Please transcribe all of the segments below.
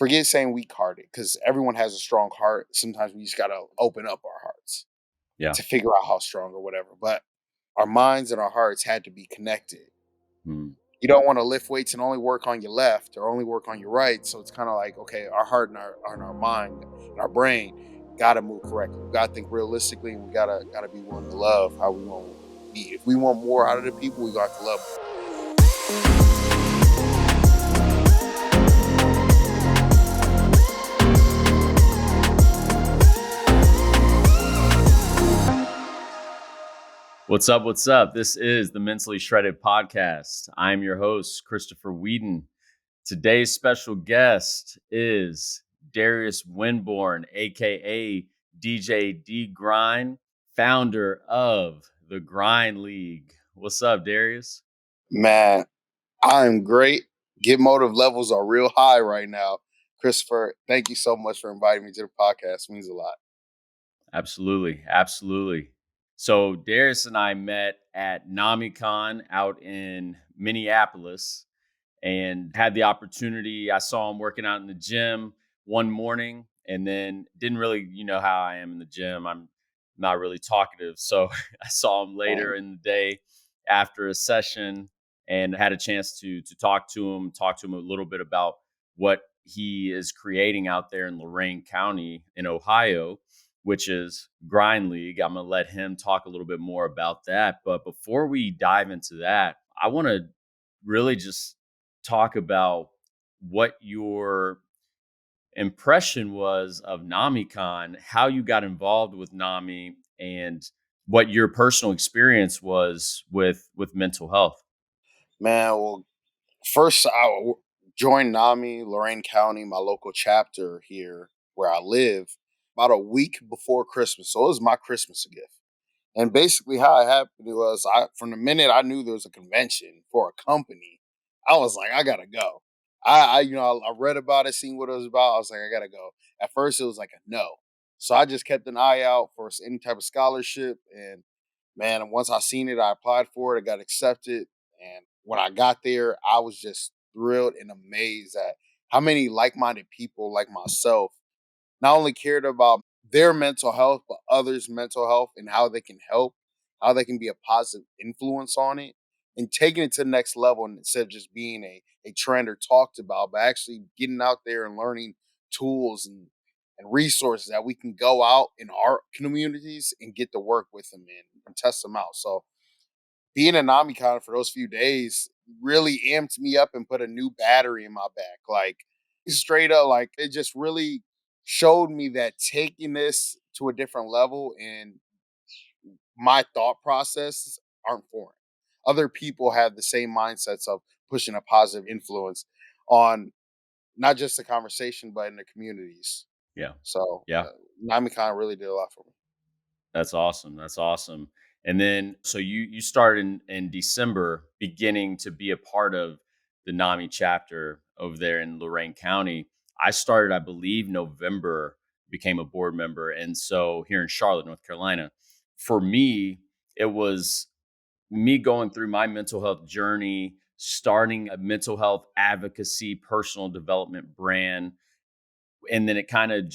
forget saying weak-hearted because everyone has a strong heart. Sometimes we just got to open up our hearts Yeah. to figure out how strong or whatever. But our minds and our hearts had to be connected. Mm. You don't want to lift weights and only work on your left or only work on your right. So it's kind of like, okay, our heart and our mind and our brain got to move correctly. We got to think realistically, and we gotta be willing to love how we want to be. If we want more out of the people, we got to love them. What's up? What's up? This is the Mentally Shredded Podcast. I'm your host, Christopher Whedon. Today's special guest is Darius Winborn, aka DJ D Grind, founder of the Grind League. What's up, Darius? Man, I'm great. Get motive levels are real high right now. Christopher, thank you so much for inviting me to the podcast. It means a lot. Absolutely. Absolutely. So Darius and I met at NAMICon out in Minneapolis and had the opportunity. I saw him working out in the gym one morning and then didn't really, you know how I am in the gym. I'm not really talkative. So I saw him later in the day after a session and had a chance to talk to him a little bit about what he is creating out there in Lorain County in Ohio, which is Grind League. I'm going to let him talk a little bit more about that. But before we dive into that, I want to really just talk about what your impression was of NAMICon, how you got involved with NAMI, and what your personal experience was with mental health. Man, well, first joined NAMI, Lorain County, my local chapter here where I live, about a week before Christmas. So it was my Christmas gift. And basically how it happened was from the minute I knew there was a convention for a company, I was like, I gotta go. I read about it, seen what it was about. I was like, I gotta go. At first it was like a no. So I just kept an eye out for any type of scholarship. And man, once I seen it, I applied for it, I got accepted. And when I got there, I was just thrilled and amazed at how many like-minded people like myself not only cared about their mental health, but others' mental health and how they can help, how they can be a positive influence on it, and taking it to the next level instead of just being a trend or talked about, but actually getting out there and learning tools and resources that we can go out in our communities and get to work with them and test them out. So being a NamiCon for those few days really amped me up and put a new battery in my back. Like straight up, like it just really showed me that taking this to a different level and my thought processes aren't foreign. Other people have the same mindsets of pushing a positive influence on not just the conversation, but in the communities. Yeah. So Yeah. NamiCon really did a lot for me. That's awesome. That's awesome. And then, so you started in December, beginning to be a part of the NAMI chapter over there in Lorain County. I started, I believe, November, became a board member. And so here in Charlotte, North Carolina, for me, it was me going through my mental health journey, starting a mental health advocacy, personal development brand. And then it kind of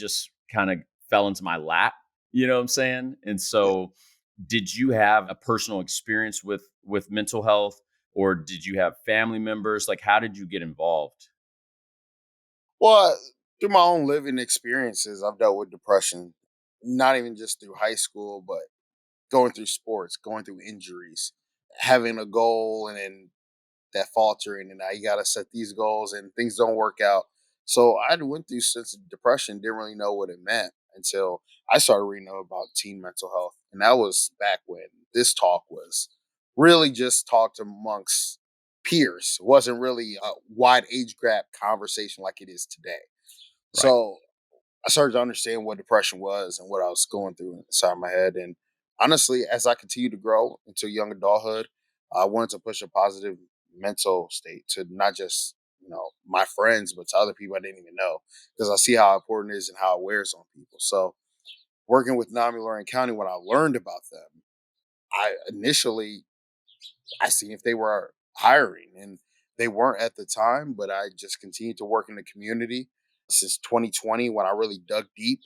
fell into my lap, you know what I'm saying? And Yeah. so did you have a personal experience with mental health, or did you have family members? Like, how did you get involved? Well, through my own living experiences, I've dealt with depression, not even just through high school, but going through sports, going through injuries, having a goal and then that faltering, and now you got to set these goals and things don't work out. So I went through sense of depression, didn't really know what it meant until I started reading about teen mental health. And that was back when this talk was really just talked amongst peers. It wasn't really a wide age gap conversation like it is today. Right. So I started to understand what depression was and what I was going through inside my head. And honestly, as I continued to grow into young adulthood, I wanted to push a positive mental state to not just, my friends, but to other people I didn't even know. Because I see how important it is and how it wears on people. So working with NAMI Lorain County, when I learned about them, I seen if they were hiring and they weren't at the time, but I just continued to work in the community. since 2020 when I really dug deep.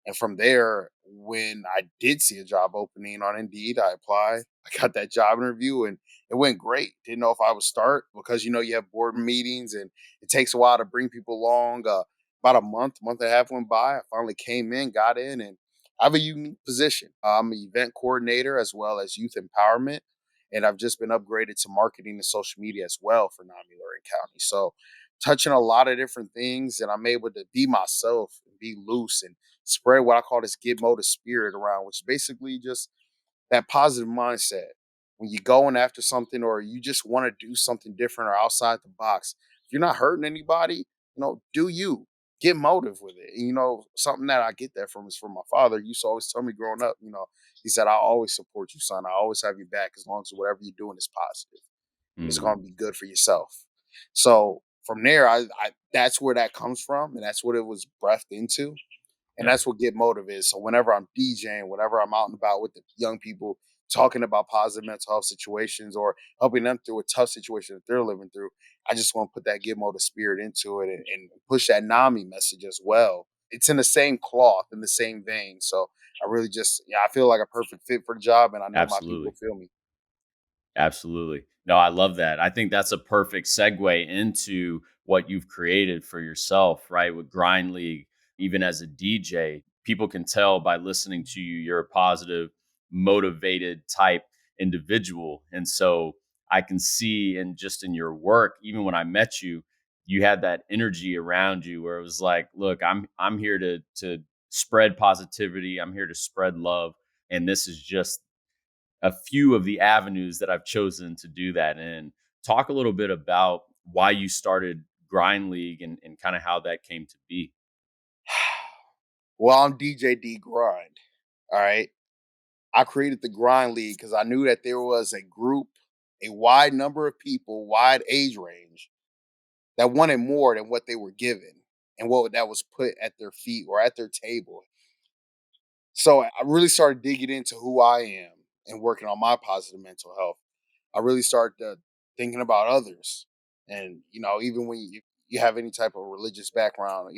And from there, when I did see a job opening on Indeed, I applied. I got that job interview and it went great. Didn't know if I would start because you have board meetings and it takes a while to bring people along. About a month and a half went by. I finally came in, got in, and I have a unique position. I'm an event coordinator as well as youth empowerment. And I've just been upgraded to marketing and social media as well for Lorain County. So touching a lot of different things, and I'm able to be myself and be loose and spread what I call this get motive spirit around, which is basically just that positive mindset. When you're going after something or you just want to do something different or outside the box, if you're not hurting anybody, do you. Get motive with it. And, something that I get that from is from my father. He used to always tell me growing up, he said, I'll always support you, son. I always have you back as long as whatever you're doing is positive and it's Mm, going to be good for yourself. So from there, I that's where that comes from, and that's what it was breathed into, and yeah, that's what Get Motive is. So whenever I'm DJing, whenever I'm out and about with the young people talking about positive mental health situations or helping them through a tough situation that they're living through, I just want to put that Get Motive spirit into it and push that NAMI message as well. It's in the same cloth, in the same vein. So I really just, yeah, I feel like a perfect fit for the job, and I know my people absolutely. feel me. Absolutely. No, I love that. I think that's a perfect segue into what you've created for yourself, right? With Grind League, even as a DJ, people can tell by listening to you, you're a positive, motivated type individual. And so I can see, and just in your work, even when I met you, you had that energy around you where it was like, look, I'm here to spread positivity. I'm here to spread love. And this is just a few of the avenues that I've chosen to do that in. Talk a little bit about why you started Grind League and kind of how that came to be. Well, I'm DJ D Grind. All right. I created the Grind League because I knew that there was a group, a wide number of people, wide age range, that wanted more than what they were given and what that was put at their feet or at their table. So I really started digging into who I am and working on my positive mental health. I really started thinking about others. And, even when you have any type of religious background,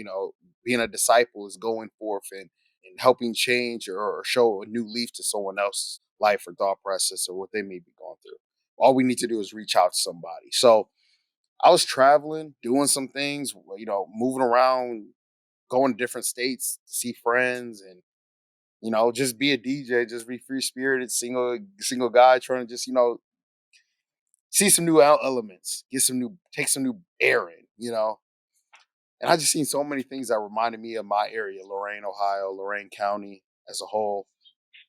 being a disciple is going forth and helping change or show a new leaf to someone else's life or thought process or what they may be going through. All we need to do is reach out to somebody. So I was traveling, doing some things, moving around, going to different states to see friends and just be a DJ, just be free spirited, single guy trying to just, see some new elements, take some new air in. And I just seen so many things that reminded me of my area, Lorain, Ohio, Lorain County as a whole.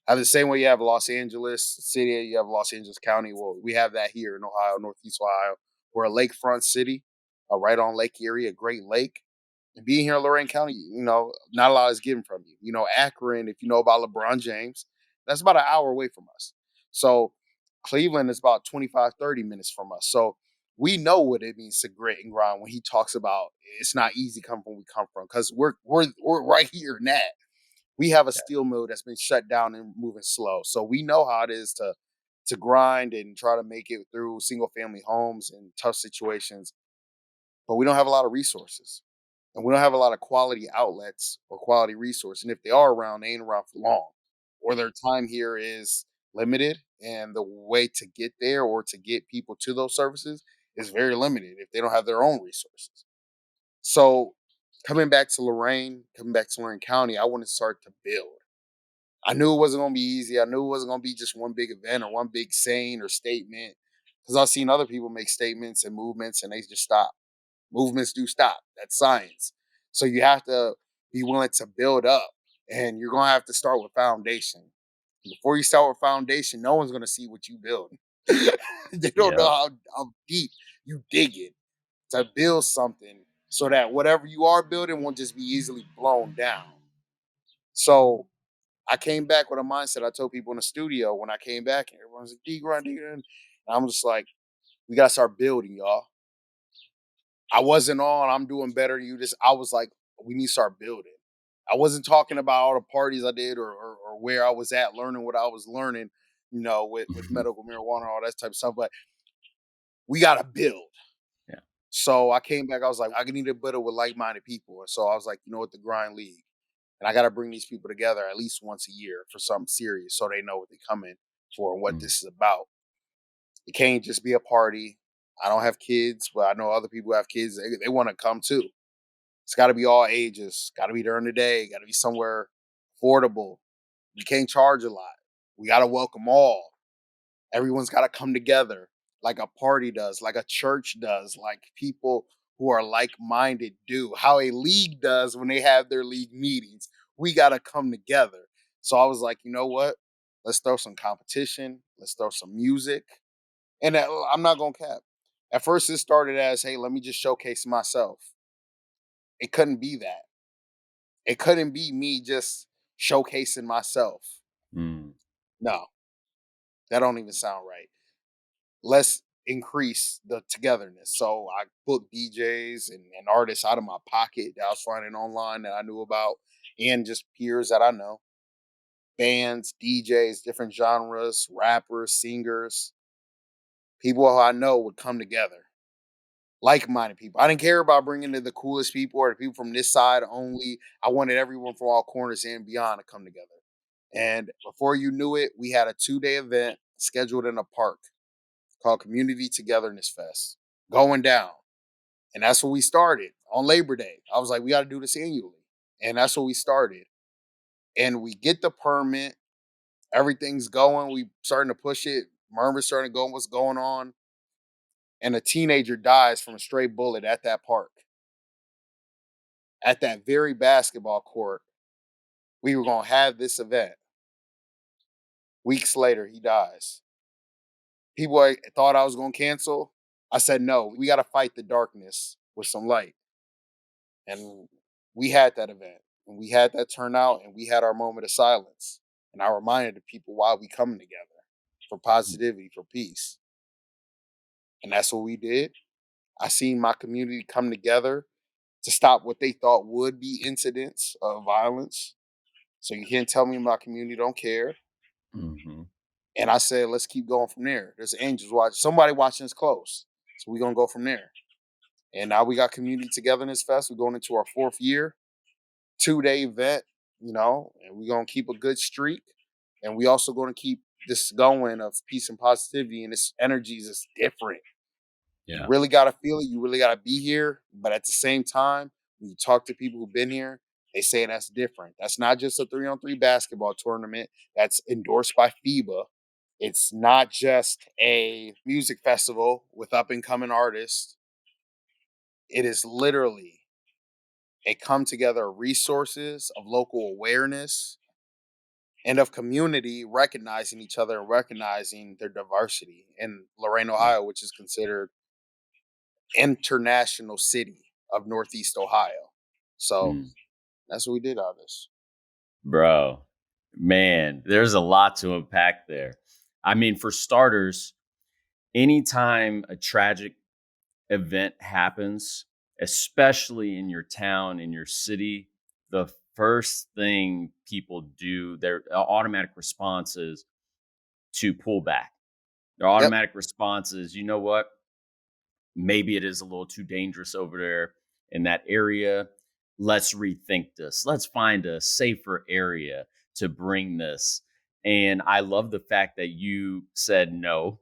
Have the same way you have Los Angeles City, you have Los Angeles County. Well, we have that here in Ohio, Northeast Ohio. We're a lakefront city, right on Lake Erie, a great lake. And being here in Lorain County, not a lot is given from you. Akron, if you know about LeBron James, that's about an hour away from us. So Cleveland is about 25, 30 minutes from us. So we know what it means to grit and grind when he talks about it's not easy coming from where we come from because we're right here in that. We have a Yeah. steel mill that's been shut down and moving slow. So we know how it is to grind and try to make it through single family homes and tough situations, but we don't have a lot of resources. And we don't have a lot of quality outlets or quality resource. And if they are around, they ain't around for long. Or their time here is limited and the way to get there or to get people to those services is very limited if they don't have their own resources. So coming back to Lorain County, I want to start to build. I knew it wasn't going to be easy. I knew it wasn't going to be just one big event or one big saying or statement because I've seen other people make statements and movements and they just stop. Movements do stop. That's science. So you have to be willing to build up and you're going to have to start with foundation. Before you start with foundation, no one's going to see what you build. They don't know Yeah. how deep you dig it to build something so that whatever you are building won't just be easily blown down. So I came back with a mindset. I told people in the studio when I came back, and everyone's like, D grind, D grind. And I'm just like, we gotta start building, y'all. I wasn't on, I'm doing better than you. Just I was like, we need to start building. I wasn't talking about all the parties I did or where I was at learning what I was learning, with medical marijuana and all that type of stuff, but we gotta build. Yeah. So I came back. I was like, I need to build it with like-minded people. And so I was like, you know what, the Grind League, and I got to bring these people together at least once a year for something serious, so they know what they're coming for and what Mm, this is about. It can't just be a party. I don't have kids, but I know other people who have kids. They want to come too. It's got to be all ages. Got to be during the day. Got to be somewhere affordable. We can't charge a lot. We got to welcome all. Everyone's got to come together like a party does, like a church does, like people who are like-minded do, how a league does when they have their league meetings. We got to come together. So I was like, you know what? Let's throw some competition. Let's throw some music. And I'm not going to cap. At first, it started as, hey, let me just showcase myself. It couldn't be that. It couldn't be me just showcasing myself. mm, No, that don't even sound right. Let's increase the togetherness. So I booked DJs and artists out of my pocket that I was finding online that I knew about, and just peers that I know. Bands, DJs, different genres, rappers, singers, people who I know would come together. Like-minded people. I didn't care about bringing in the coolest people or the people from this side only. I wanted everyone from all corners and beyond to come together. And before you knew it, we had a 2-day event scheduled in a park called Community Togetherness Fest going down. And that's what we started on Labor Day. I was like, we got to do this annually. And that's what we started. And we get the permit. Everything's going. We starting to push it. Murmur's starting to go, what's going on? And a teenager dies from a stray bullet at that park, at that very basketball court. We were going to have this event. Weeks later, he dies. People thought I was going to cancel. I said, no, we got to fight the darkness with some light. And we had that event, and we had that turnout, and we had our moment of silence. And I reminded the people why we coming together, for mm, positivity, for peace. And that's what we did. I seen my community come together to stop what they thought would be incidents of violence. So you can't tell me my community don't care. mhm. And I said, let's keep going from there. There's angels watching, somebody watching us close. So we're gonna go from there. And now we got Community Togetherness Fest. We're going into our 4th year, 2-day event, and we're gonna keep a good streak. And we also gonna keep this going of peace and positivity. And this energy is just different. You Yeah. really gotta feel it. You really gotta be here. But at the same time, when you talk to people who've been here, they say that's different. That's not just a 3-on-3 basketball tournament that's endorsed by FIBA. It's not just a music festival with up and coming artists. It is literally a come together of resources, of local awareness, and of community recognizing each other and recognizing their diversity in Lorain, Mm, Ohio, which is considered international city of Northeast Ohio. So mm. that's what we did out of this. Bro, man, there's a lot to unpack there. I mean, for starters, anytime a tragic event happens, especially in your town, in your city, the first thing people do, their automatic response is to pull back. Their Yep. automatic response is, you know what? Maybe it is a little too dangerous over there in that area. Let's rethink this. Let's find a safer area to bring this. And I love the fact that you said, no,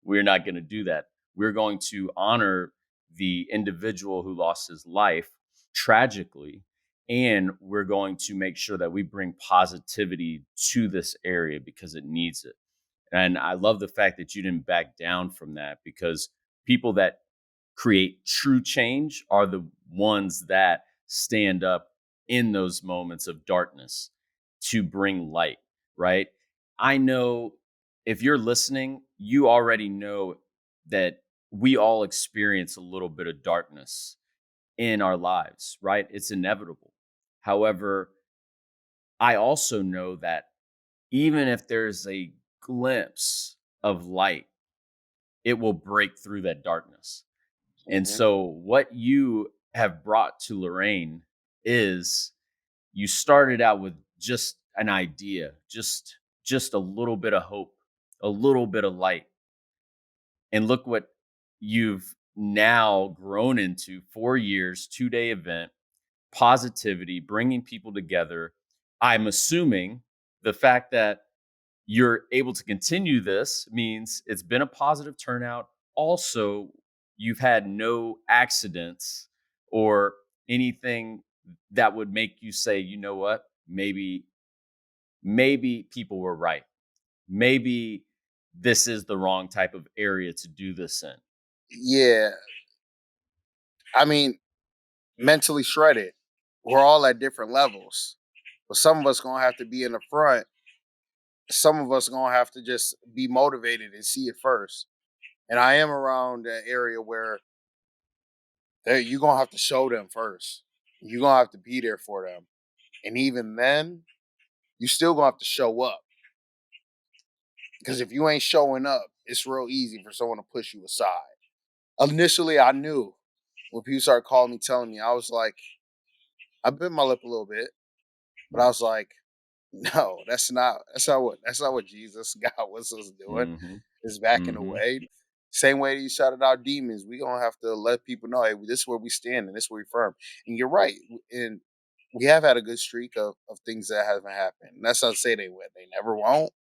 we're not going to do that. We're going to honor the individual who lost his life tragically. And we're going to make sure that we bring positivity to this area because it needs it. And I love the fact that you didn't back down from that because people that create true change are the ones that stand up in those moments of darkness to bring light, right? I know if you're listening, you already know that we all experience a little bit of darkness in our lives, right? It's inevitable. However, I also know that even if there's a glimpse of light, it will break through that darkness. And Hmm. so, what you have brought to Lorraine is you started out with just an idea, just a little bit of hope, a little bit of light, and look what you've now grown into 4 years, 2-day event, positivity, bringing people together. I'm assuming the fact that you're able to continue this means it's been a positive turnout. Also, you've had no accidents or anything that would make you say, you know what, maybe people were right. Maybe this is the wrong type of area to do this in. Yeah, I mean, mentally shredded. We're all at different levels, but some of us gonna have to be in the front. Some of us gonna have to just be motivated and see it first. And I am around an area where you're gonna have to show them first. You're gonna have to be there for them, and even then, you still gonna have to show up. Because if you ain't showing up, it's real easy for someone to push you aside. Initially, I knew when people started calling me, telling me, I was like, I bit my lip a little bit, but I was like, no, that's not what Jesus God was us doing. Mm-hmm. Is backing Mm-hmm. away. Same way that you shouted out demons, we gonna have to let people know, hey, this is where we stand and this is where we firm. And you're right. And we have had a good streak of things that haven't happened. And that's not to say they never won't.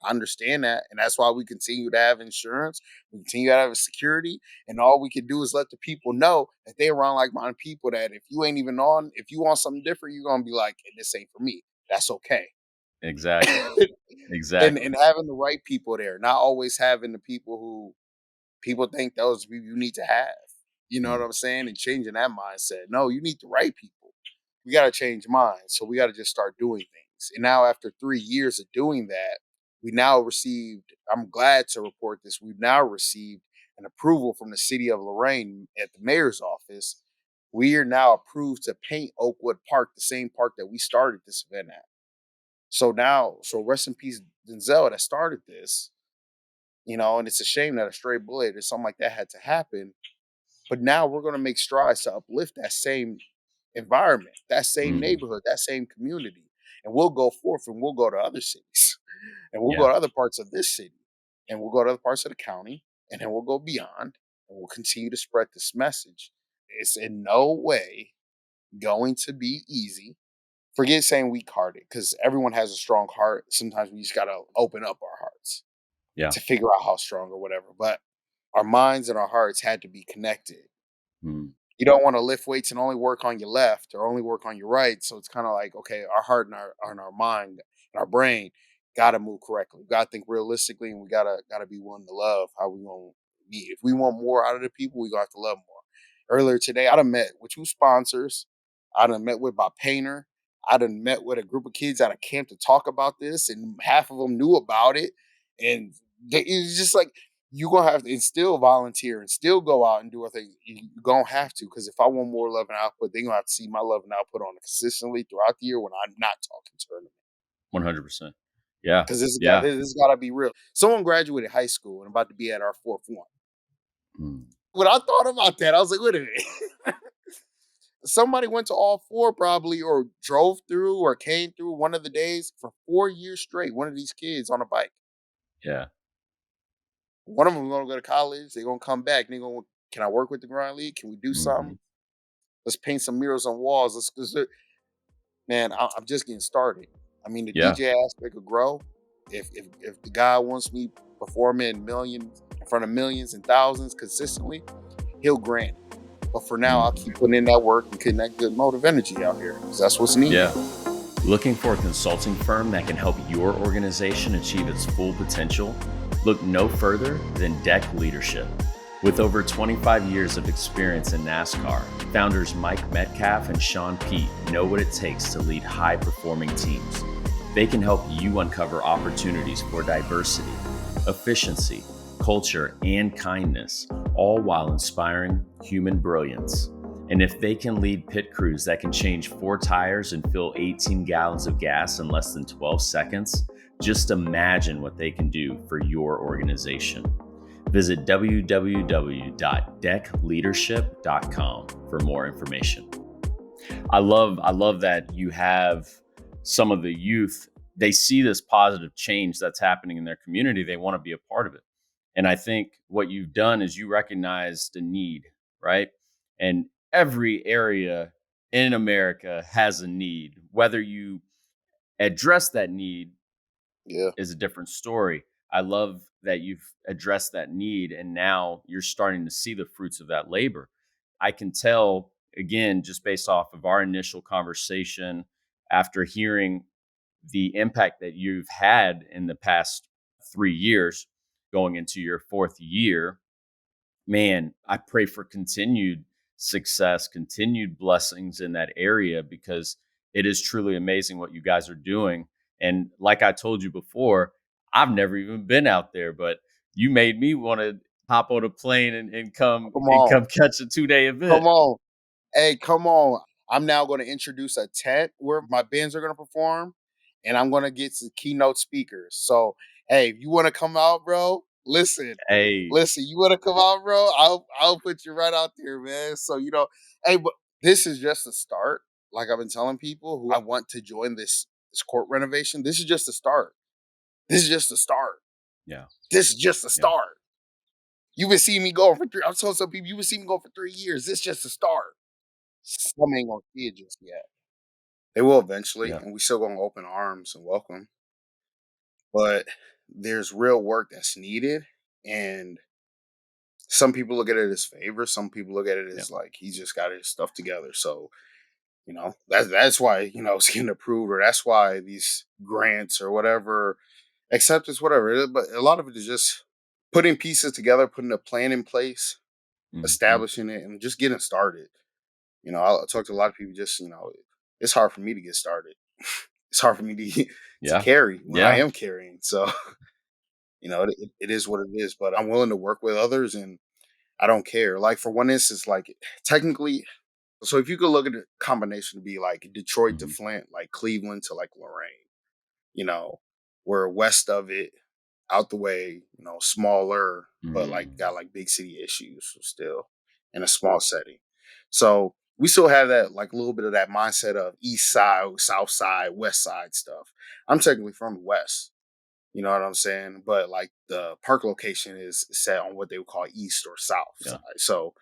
I understand that. And that's why we continue to have insurance. We continue to have security. And all we can do is let the people know that they around like minded people that if you ain't even on, if you want something different, you're gonna be like, hey, this ain't for me. That's okay. Exactly. And Exactly. having the right people there, not always having the people who people think those people you need to have. You know what Mm. I'm saying? And changing that mindset. No, you need the right people. We got to change minds. So we got to just start doing things. And now, after 3 years of doing that, we now received, I'm glad to report this, we've now received an approval from the city of Lorraine at the mayor's office. We are now approved to paint Oakwood Park, the same park that we started this event at. So now, so rest in peace, Denzel, that started this, and it's a shame that a stray bullet or something like that had to happen. But now we're going to make strides to uplift that same environment, that same Mhm. neighborhood, that same community. And we'll go forth and we'll go to other cities and we'll go Yeah. to other parts of this city and we'll go to other parts of the county and then we'll go beyond and we'll continue to spread this message. It's in no way going to be easy. Forget saying weak hearted because everyone has a strong heart. Sometimes we just got to open up our hearts Yeah. to figure out how strong or whatever. But our minds and our hearts had to be connected. Mm. You don't want to lift weights and only work on your left or only work on your right. So it's kind of like, okay, our heart and our mind and our brain gotta move correctly. We gotta think realistically and we gotta be willing to love how we want to be. If we want more out of the people, we gonna have to love more. Earlier today, I done met with two sponsors. I done met with my painter. I done met with a group of kids out of camp to talk about this, and half of them knew about it. And it's just like you're gonna have to and still volunteer and still go out and do a thing. You're gonna have to because if I want more love and output, they're gonna have to see my love and output on it consistently throughout the year when I'm not talking tournament. 100%. Yeah. Because Yeah. this has gotta be real. Someone graduated high school and about to be at our fourth one. Mm. When I thought about that, I was like, wait a minute. Somebody went to all four probably or drove through or came through one of the days for 4 years straight. One of these kids on a bike. Yeah. One of them gonna go to college. They're gonna come back. And they're gonna, can I work with the Grind League? Can we do Mhm. something? Let's paint some murals on walls. Man, I'm just getting started. I mean, the Yeah. DJ aspect could grow. If the guy wants me performing millions in front of millions and thousands consistently, he'll grant it. But for now, I'll Mhm. keep putting in that work and getting that good motive energy out here because that's what's needed. Yeah. Looking for a consulting firm that can help your organization achieve its full potential? Look no further than Deck Leadership. With over 25 years of experience in NASCAR, founders Mike Metcalf and Sean Pete know what it takes to lead high performing teams. They can help you uncover opportunities for diversity, efficiency, culture, and kindness, all while inspiring human brilliance. And if they can lead pit crews that can change 4 tires and fill 18 gallons of gas in less than 12 seconds, just imagine what they can do for your organization. Visit www.deckleadership.com for more information. I love that you have some of the youth, they see this positive change that's happening in their community. They want to be a part of it. And I think what you've done is you recognize the need, right? And every area in America has a need. Whether you address that need Yeah. is a different story. I love that you've addressed that need and now you're starting to see the fruits of that labor. I can tell, again, just based off of our initial conversation, after hearing the impact that you've had in the past 3 years, going into your fourth year, man, I pray for continued success, continued blessings in that area because it is truly amazing what you guys are doing. And like I told you before, I've never even been out there, but you made me want to hop on a plane and come Come and on. come catch a 2 day event. Come on. Hey, come on. I'm now going to introduce a tent where my bands are going to perform, and I'm going to get some keynote speakers. So, hey, if you want to come out, bro, Hey, listen, you want to come out, bro? I'll put you right out there, man. So, hey, but this is just a start. Like I've been telling people who I want to join this court renovation, this is just a start. This is just a start. yeah, This is just a yeah, start. You've been seeing me go for three. I'm telling some people you've been seeing me go for 3 years. This is just a start. Some ain't gonna see it just yet. They will eventually, yeah, and we still gonna open arms and welcome. But there's real work that's needed, and some people look at it as favor. Some people look at it yeah, as like he just got his stuff together. So that's why it's getting approved, or that's why these grants or whatever, acceptance, whatever. But a lot of it is just putting pieces together, putting a plan in place, mhm, establishing it, and just getting started. I talk to a lot of people. Just it's hard for me to get started. It's hard for me to to yeah, carry when I yeah, am carrying. So it is what it is. But I'm willing to work with others, and I don't care. Like for one instance, like technically, so if you could look at the combination to be like Detroit to mhm, Flint, like Cleveland to like Lorraine, you know, we're west of it, out the way, smaller, but like mhm, got like big city issues still in a small setting. So we still have that like a little bit of that mindset of east side, south side, west side stuff. I'm technically from the west, you know what I'm saying? But like the park location is set on what they would call east or south yeah, side. So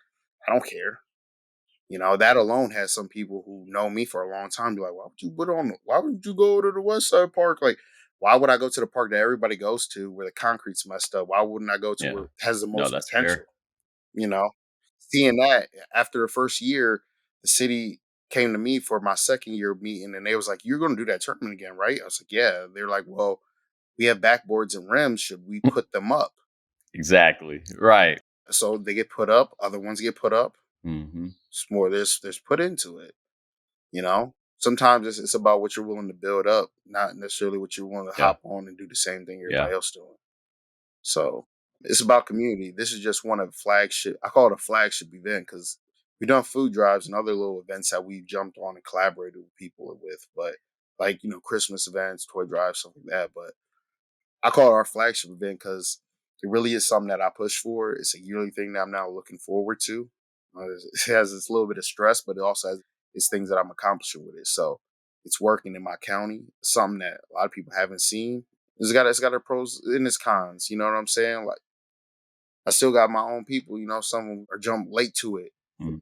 I don't care. That alone has some people who know me for a long time be like, why would you go to the West Side Park? Like, why would I go to the park that everybody goes to where the concrete's messed up? Why wouldn't I go to where yeah. it has the No, most that's potential? fair. You know? Seeing that after the first year, the city came to me for my second year meeting and they was like, you're gonna do that tournament again, right? I was like, yeah. They're like, well, we have backboards and rims. Should we put them up? Exactly. Right. So they get put up, other ones get put up. Mhm. It's more there's put into it. Sometimes it's about what you're willing to build up, not necessarily what you're willing to Yeah. hop on and do the same thing Yeah. everybody else doing. So it's about community. This is just one of the flagship. I call it a flagship event because we've done food drives and other little events that we've jumped on and collaborated with people with, but like Christmas events, toy drives, stuff like that. But I call it our flagship event because it really is something that I push for. It's a yearly thing that I'm now looking forward to. It has this little bit of stress, but it also has its things that I'm accomplishing with it. So it's working in my county, something that a lot of people haven't seen. It's got its pros and its cons. You know what I'm saying? Like I still got my own people. Some are jump late to it. Mhm.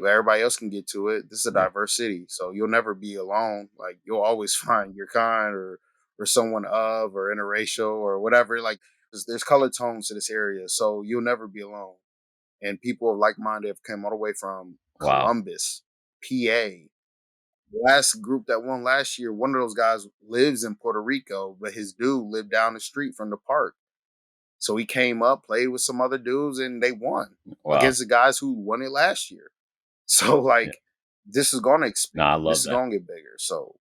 Everybody else can get to it. This is a Yeah. diverse city, so you'll never be alone. Like you'll always find your kind or someone of or interracial or whatever. Like there's color tones to this area, so you'll never be alone. And people of like minded have come all the way from Wow. Columbus, PA. The last group that won last year, one of those guys lives in Puerto Rico, but his dude lived down the street from the park. So he came up, played with some other dudes, and they won Wow. against the guys who won it last year. So Yeah. like this is gonna No, I expand. This love is that. gonna get bigger. So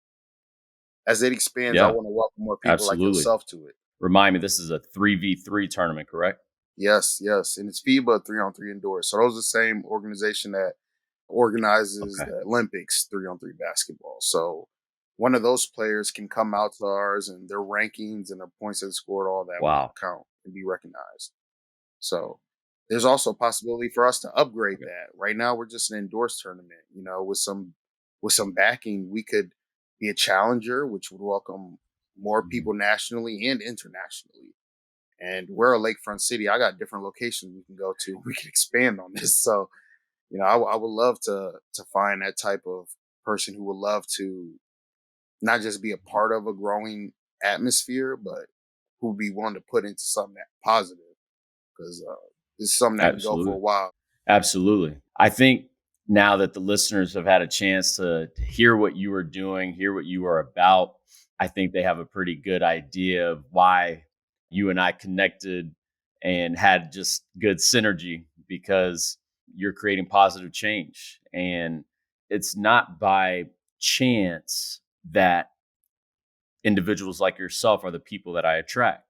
as it expands, I Yeah, want to welcome more people like absolutely. yourself to it. Remind me, this is a 3v3 tournament, correct? Yes, yes. And it's FIBA 3-on-3 indoors. So those are the same organization that organizes Okay. the Olympics 3-on-3 basketball. So one of those players can come out to ours and their rankings and their points they scored, all that will Wow. count and be recognized. So there's also a possibility for us to upgrade Okay. that. Right now we're just an endorsed tournament, with some backing, we could be a challenger, which would welcome more Mhm. people nationally and internationally. and we're a lakefront city. I got different locations we can go to. We can expand on this. So, I would love to find that type of person who would love to not just be a part of a growing atmosphere, but who would be willing to put into something that positive because this is something that can go for a Absolutely. while. Absolutely. I think now that the listeners have had a chance to hear what you are doing, hear what you are about, I think they have a pretty good idea of why you and I connected and had just good synergy because you're creating positive change. And it's not by chance that individuals like yourself are the people that I attract,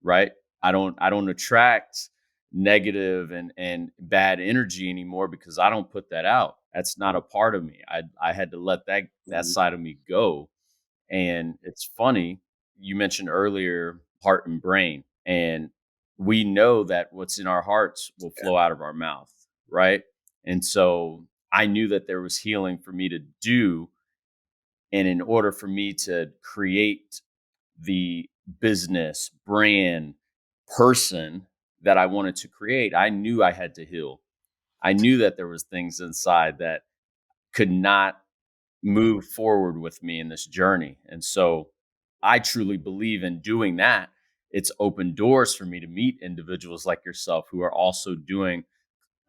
right? I don't attract negative and bad energy anymore because I don't put that out. That's not a part of me. I had to let that Mhm. side of me go. And it's funny, you mentioned earlier heart and brain, and we know that what's in our hearts will Yeah. flow out of our mouth, right? And so I knew that there was healing for me to do, and in order for me to create the business, brand, person that I wanted to create, I knew I had to heal. I knew that there was things inside that could not move forward with me in this journey. And so I truly believe in doing that. It's opened doors for me to meet individuals like yourself who are also doing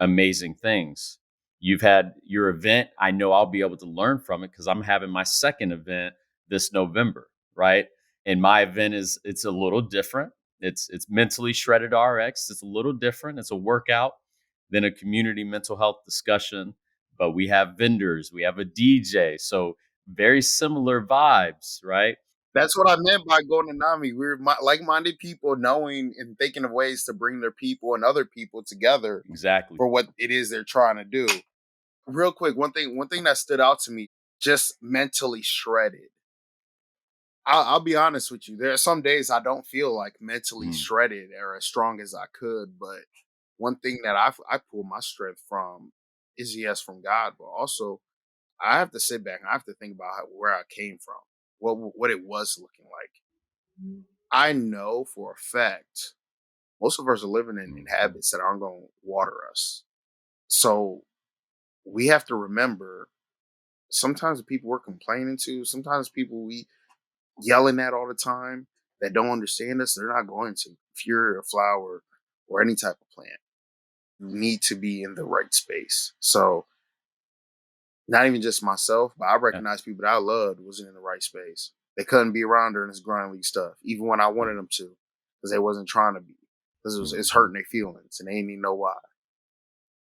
amazing things. You've had your event. I know I'll be able to learn from it because I'm having my second event this November, right? And my event it's a little different. It's mentally shredded RX. It's a little different. It's a workout than a community mental health discussion, but we have vendors, we have a DJ, so very similar vibes, right? That's what I meant by going to NAMI. We're like-minded people knowing and thinking of ways to bring their people and other people together Exactly. for what it is they're trying to do. Real quick, one thing that stood out to me, just mentally shredded. I'll be honest with you. There are some days I don't feel like mentally Mm, shredded or as strong as I could. But one thing that I pull my strength from is yes from God, but also I have to sit back and I have to think about where I came from, what it was looking like. I know for a fact most of us are living in mhm. habits that aren't going to water us. So we have to remember sometimes the people we're complaining to, sometimes people we yelling at all the time that don't understand us, they're not going to. If you're a flower or any type of plant, you need to be in the right space. So not even just myself, but I Yeah, recognize people that I loved wasn't in the right space. They couldn't be around during this grind league stuff, even when I wanted them to, because they wasn't trying to be. Because it's mhm. hurting their feelings and they didn't even know why.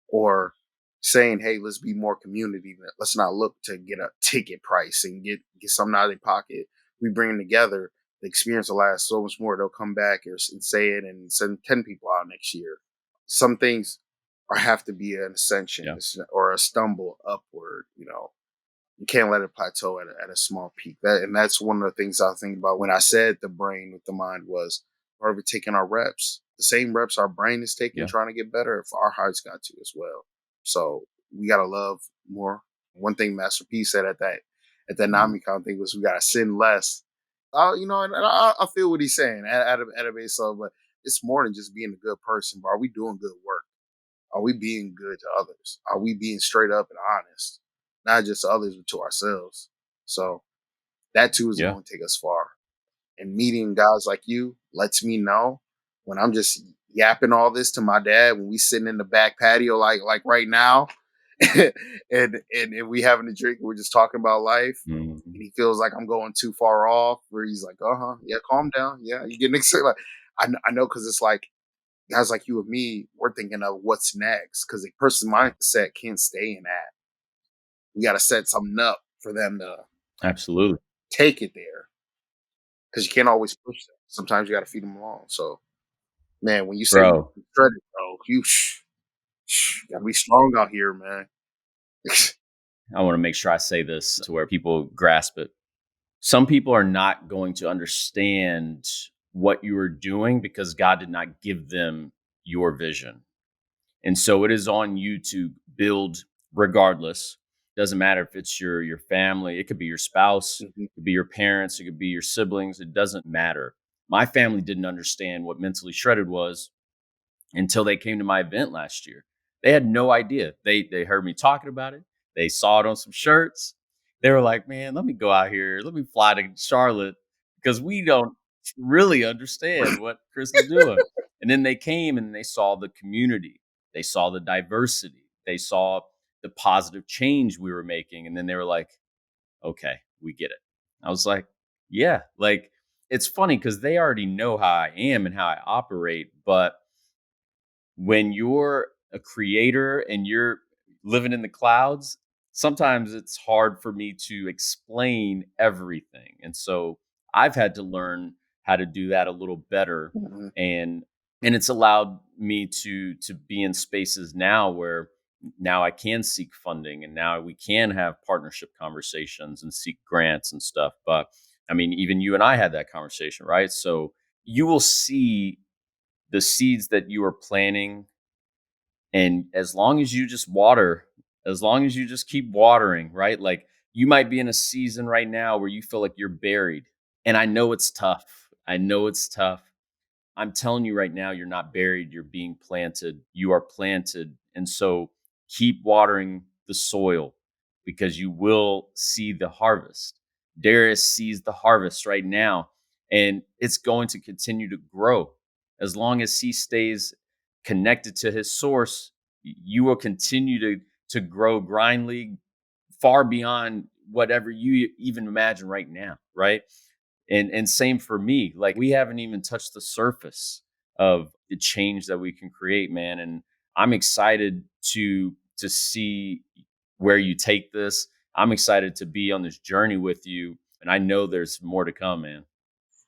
Or saying, "Hey, let's be more community. Let's not look to get a ticket price and get something out of their pocket. We bring them together. The experience will last so much more. They'll come back and say it and send 10 people out next year. Some things are have to be an ascension Yeah, or a stumble upward. You can't let it plateau at a small peak. That's one of the things I think about when I said the brain with the mind was part of it taking our reps. The same reps our brain is taking yeah, trying to get better, if our heart's got to as well. So we gotta love more. One thing Master P said at that mhm, NAMICon thing was we gotta sin less. And I feel what he's saying at a base level, but it's more than just being a good person, but are we doing good work? Are we being good to others? Are we being straight up and honest? Not just to others, but to ourselves. So that too is yeah, going to take us far. And meeting guys like you lets me know when I'm just yapping all this to my dad when we sitting in the back patio like right now and we having a drink, we're just talking about life. mhm, And he feels like I'm going too far off, where he's like, yeah, calm down. Yeah, you getting excited. Like, I know because it's like guys like you and me, we're thinking of what's next because a person's mindset can't stay in that. We got to set something up for them to absolutely. take it there because you can't always push them. Sometimes you got to feed them along. So, man, when you say you Bro, shredded, bro, got to be strong out here, man. I wanna make sure I say this to where people grasp it. Some people are not going to understand what you are doing because God did not give them your vision. And so it is on you to build regardless. Doesn't matter if it's your family, it could be your spouse, Mhm. it could be your parents, it could be your siblings, it doesn't matter. My family didn't understand what mentally shredded was until they came to my event last year. They had no idea. They heard me talking about it. They saw it on some shirts. They were like, "Man, let me go out here. Let me fly to Charlotte because we don't really understand what Chris is doing." And then they came and they saw the community. They saw the diversity. They saw the positive change we were making. And then they were like, "Okay, we get it." I was like, "Yeah." Like, it's funny because they already know how I am and how I operate, but when you're a creator and you're living in the clouds, sometimes it's hard for me to explain everything. And so I've had to learn how to do that a little better. Mhm. And it's allowed me to be in spaces now where now I can seek funding and now we can have partnership conversations and seek grants and stuff. But I mean, even you and I had that conversation, right? So you will see the seeds that you are planting, and as long as you just water, as long as you just keep watering, right? Like, you might be in a season right now where you feel like you're buried. And I know it's tough. I know it's tough. I'm telling you right now, you're not buried, you're being planted. You are planted. And so keep watering the soil because you will see the harvest. Darius sees the harvest right now, and it's going to continue to grow. As long as he stays connected to his source, you will continue to grow Grind League far beyond whatever you even imagine right now, right? And same for me. Like, we haven't even touched the surface of the change that we can create, man. And I'm excited to see where you take this. I'm excited to be on this journey with you. And I know there's more to come, man.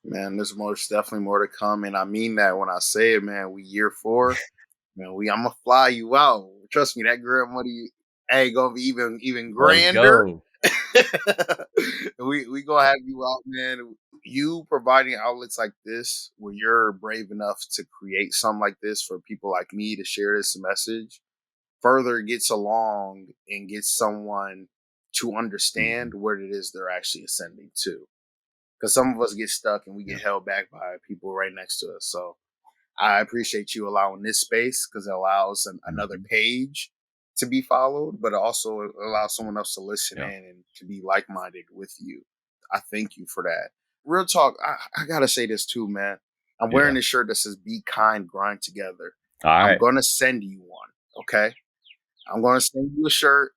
Man, there's most definitely more to come, and I mean that when I say it, man. We year 4, man. I'm gonna fly you out. Trust me, that grant money ain't gonna be even Let's grander. go. We gonna have you out, man. You providing outlets like this, where you're brave enough to create something like this for people like me to share this message, further gets along and gets someone to understand Mhm. what it is they're actually ascending to. Because some of us get stuck and we Yeah. get held back by people right next to us. So I appreciate you allowing this space because it allows another Mhm. page to be followed, but it also allows someone else to listen Yeah. in and to be like minded with you. I thank you for that. Real talk, I gotta say this too, man. I'm wearing Yeah. this shirt that says "Be kind, grind together." All I'm right. gonna send you one. Okay, I'm gonna send you a shirt.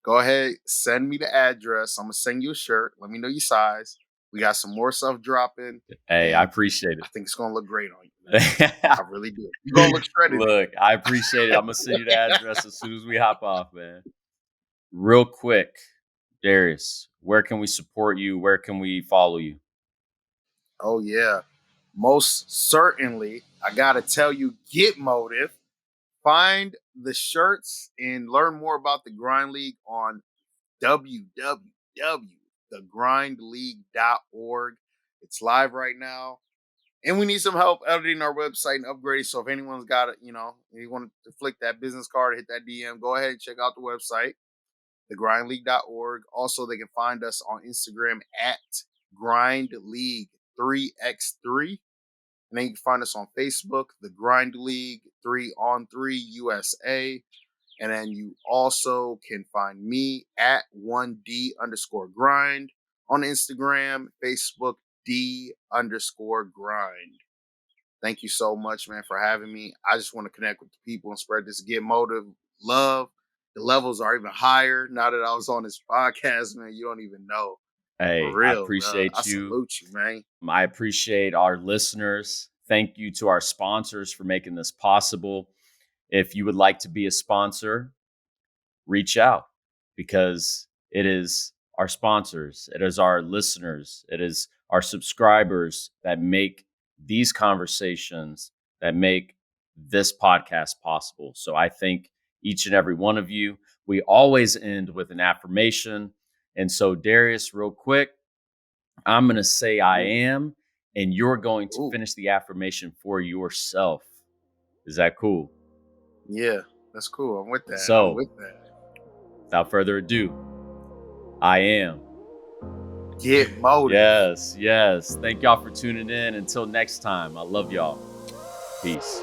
Go ahead, send me the address. I'm gonna send you a shirt. Let me know your size. We got some more stuff dropping, Hey, I and appreciate I think it's gonna look great on you, man. it. I really do. You're gonna look shredded in Look, I appreciate it. I'm gonna send you the it. address as soon as we hop off, man. Real quick, Darius, where can we support you? Where can we follow you? Oh yeah, most certainly. I gotta tell you, get motive. Find the shirts and learn more about the Grind League on www.thegrindleague.org. It's live right now. And we need some help editing our website and upgrading. So if anyone's got it, you want to flick that business card, hit that DM, go ahead and check out the website, thegrindleague.org. Also, they can find us on Instagram at grindleague3x3. And then you can find us on Facebook, the Grind League 3 on 3 USA. And then you also can find me at 1D underscore grind on Instagram, Facebook, D underscore grind. Thank you so much, man, for having me. I just want to connect with the people and spread this get motive love. The levels are even higher now that I was on this podcast, man. You don't even know. For Hey, I real, bro. I appreciate you. salute you, man. I appreciate our listeners. Thank you to our sponsors for making this possible. If you would like to be a sponsor, reach out because it is our sponsors, it is our listeners, it is our subscribers that make these conversations, that make this podcast possible. So I thank each and every one of you. We always end with an affirmation. And so, Darius, real quick, I'm going to say I Ooh, am, and you're going to ooh. finish the affirmation for yourself. Is that cool? Yeah, that's cool. I'm with that. I'm So, with that. without further ado, I am. Get motive. Yes, yes. Thank y'all for tuning in. Until next time, I love y'all. Peace.